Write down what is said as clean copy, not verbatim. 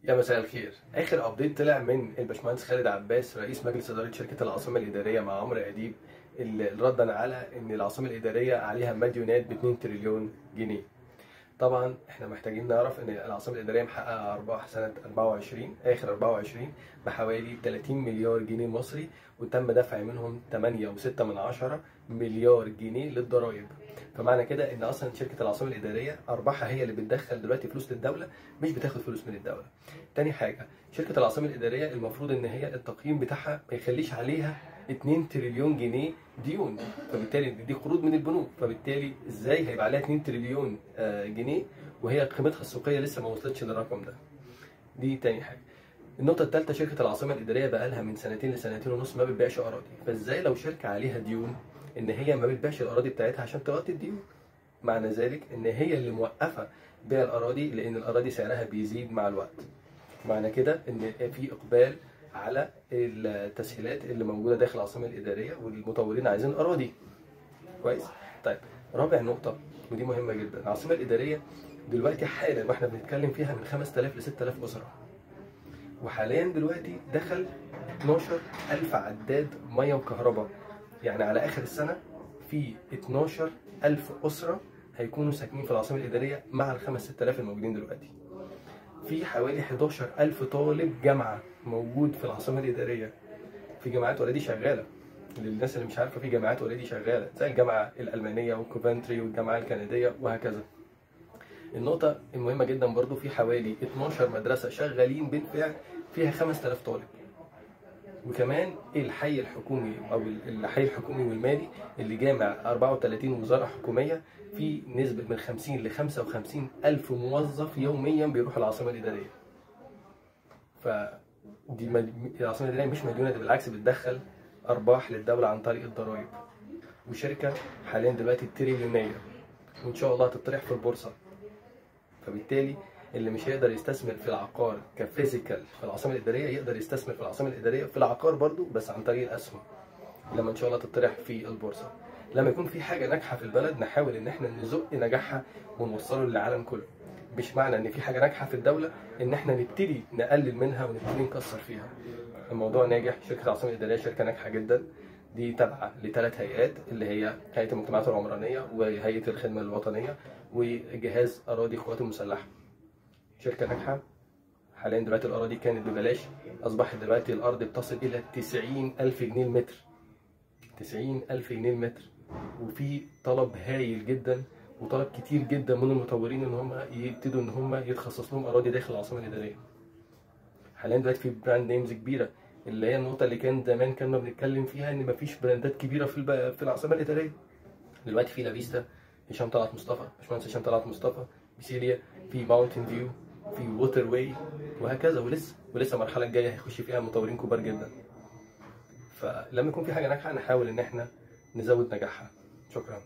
يا مساء الخير. اخر ابديت طلع من الباشمهندس خالد عباس رئيس مجلس اداره شركه العاصمه الاداريه مع عمرو اديب، اللي ردا على ان العاصمه الاداريه عليها مديونات ب 2 تريليون جنيه. طبعا احنا محتاجين نعرف ان العاصمه الاداريه محققه ارباح سنه 24 اخر 24 بحوالي 30 مليار جنيه مصري، وتم دفع منهم 8.6 مليار جنيه للضرائب. فمعنى كده ان اصلا شركه العاصمه الاداريه ارباحها هي اللي بتدخل دلوقتي فلوس للدوله، مش بتاخد فلوس من الدوله. تاني حاجه، شركه العاصمه الاداريه المفروض ان هي التقييم بتاعها ما يخليش عليها 2 تريليون جنيه ديون، فبالتالي دي قروض من البنوك، فبالتالي ازاي هيبقى عليها 2 تريليون جنيه وهي قيمتها السوقيه لسه ما وصلتش للرقم ده؟ دي تاني حاجه. النقطة الثالثة، شركة العاصمة الإدارية بقالها من سنتين لسنتين ونص ما بتبيعش أراضي، فإزاي لو شركة عليها ديون إن هي ما بتبيعش الأراضي بتاعتها عشان تغطي الديون؟ معنى ذلك إن هي اللي موقفة بيع الأراضي، لأن الأراضي سعرها بيزيد مع الوقت. معنى كده إن في إقبال على التسهيلات اللي موجودة داخل العاصمة الإدارية، والمطورين عايزين أراضي. كويس؟ طيب، رابع نقطة ودي مهمة جدا، العاصمة الإدارية دلوقتي حالا واحنا بنتكلم فيها من 5000 ل 6000 أسرة، وحاليا دلوقتي دخل 12000 عداد ميه وكهرباء. يعني على اخر السنه في 12000 اسره هيكونوا ساكنين في العاصمه الاداريه مع ال 5000 الموجودين دلوقتي. في حوالي 11000 طالب جامعه موجود في العاصمه الاداريه، في جامعات اوريدي شغاله. للناس اللي مش عارفه، في جامعات اوريدي شغاله زي الجامعه الالمانيه وكوفنتري والجامعه الكنديه وهكذا. النقطة المهمة جدا برضو، في حوالي 12 مدرسة شغالين بالفعل فيها 5000 طالب. وكمان الحي الحكومي أو الحي الحكومي والمالي اللي جامع 34 وزارة حكومية، في نسبة من 50 ل 55 ألف موظف يوميا بيروحوا العاصمة الإدارية. العاصمة الإدارية مش مديونة، بالعكس بتدخل أرباح للدولة عن طريق الضرائب، وشركة حاليا دلوقتي تريليونية، وإن شاء الله هتطرح في البورصة. فبالتالي اللي مش هيقدر يستثمر في العقار كفيزيكال في العاصمه الاداريه يقدر يستثمر في العاصمه الاداريه في العقار برضو، بس عن طريق الاسهم لما ان شاء الله تطرح في البورصه. لما يكون في حاجه ناجحه في البلد نحاول ان احنا نزق نجاحها ونوصله للعالم كله. مش معنى ان في حاجه ناجحه في الدوله ان احنا نبتدي نقلل منها ونبتدي نكسر فيها. الموضوع ناجح، شركه العاصمه الاداريه شركه ناجحه جدا، دي تابعه لثلاث هيئات اللي هي هيئه المجتمعات العمرانيه وهيئه الخدمه الوطنيه وجهاز اراضي القوات المسلحه. شركه ناجحه. حاليا دلوقتي الاراضي كانت ببلاش، اصبحت دلوقتي الارض بتصل الى 90,000 جنيه المتر. 90,000 جنيه المتر، وفي طلب هايل جدا وطلب كتير جدا من المطورين ان هم يبتدوا ان هم يتخصص لهم اراضي داخل العاصمه الاداريه. حاليا دلوقتي في براند نيمز كبيره، اللي هي النقطه اللي كان زمان كنا بنتكلم فيها ان مفيش براندات كبيره في العاصمه الاداريه. دلوقتي في لافيستا، هشام طلعت مصطفى، باشمهندس هشام طلعت مصطفى، بيسيليا، في ماونتن فيو، في ووتر واي، وهكذا. ولسه المرحله الجايه هيخش فيها مطورين كبار جدا. فلما يكون في حاجه ناجحه نحاول ان احنا نزود نجاحها. شكرا.